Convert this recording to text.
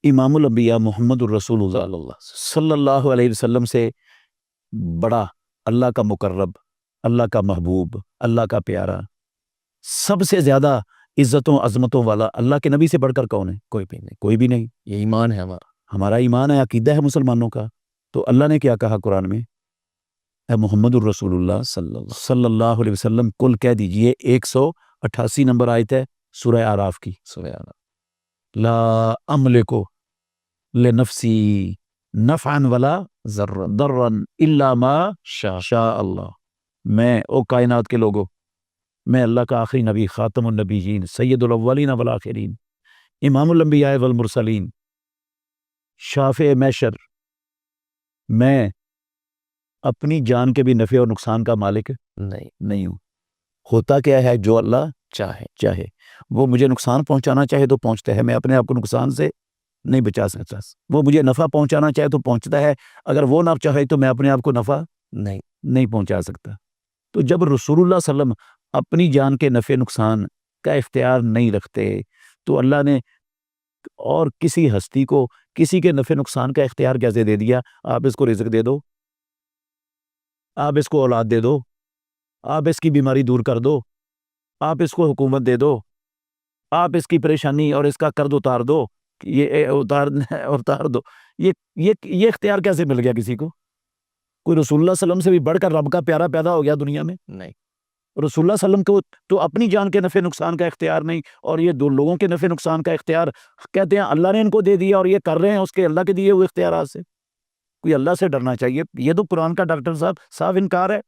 امام الانبیاء محمد الرسول اللہ صلی اللہ علیہ وسلم سے بڑا، اللہ کا مقرب، اللہ کا محبوب، اللہ کا پیارا، سب سے زیادہ عزتوں عظمتوں والا اللہ کے نبی سے بڑھ کر کون ہے؟ کوئی بھی نہیں، کوئی بھی نہیں۔ یہ ایمان ہے ہمارا ایمان ہے، عقیدہ ہے مسلمانوں کا۔ تو اللہ نے کیا کہا قرآن میں؟ اے محمد الرسول اللہ صلی اللہ علیہ وسلم کل کہہ دیجئے، 188 نمبر آیت ہے سورہ اعراف کی، لا املک لنفسی نفعا ولا ضرا الا ما شاء اللہ۔ میں، او کائنات کے لوگوں، میں اللہ کا آخری نبی، خاتم النبیین، سید الاولین والآخرین، امام الانبیاء والمرسلین، شافع محشر، میں اپنی جان کے بھی نفع اور نقصان کا مالک نہیں ہوں۔ ہوتا کیا ہے؟ جو اللہ چاہے وہ مجھے نقصان پہنچانا چاہے تو پہنچتا ہے، میں اپنے آپ کو نقصان سے نہیں بچا سکتا۔ وہ مجھے نفع پہنچانا چاہے تو پہنچتا ہے، اگر وہ نہ چاہے تو میں اپنے آپ کو نفع نہیں پہنچا سکتا۔ تو جب رسول اللہ صلی اللہ علیہ وسلم اپنی جان کے نفع نقصان کا اختیار نہیں رکھتے تو اللہ نے اور کسی ہستی کو کسی کے نفع نقصان کا اختیار کیسے دے دیا؟ آپ اس کو رزق دے دو، آپ اس کو اولاد دے دو، آپ اس کی بیماری دور کر دو، آپ اس کو حکومت دے دو، آپ اس کی پریشانی اور اس کا قرض اتار دو، یہ اتار دو، یہ اختیار کیسے مل گیا کسی کو؟ کوئی رسول اللہ صلی اللہ علیہ وسلم سے بھی بڑھ کر رب کا پیارا پیدا ہو گیا دنیا میں؟ نہیں۔ رسول اللہ صلی اللہ علیہ وسلم کو تو اپنی جان کے نفع نقصان کا اختیار نہیں، اور یہ دو لوگوں کے نفع نقصان کا اختیار کہتے ہیں اللہ نے ان کو دے دیا اور یہ کر رہے ہیں اس کے اللہ کے دیے ہوئے اختیارات سے۔ کوئی اللہ سے ڈرنا چاہیے۔ یہ تو قرآن کا ڈاکٹر صاحب انکار ہے۔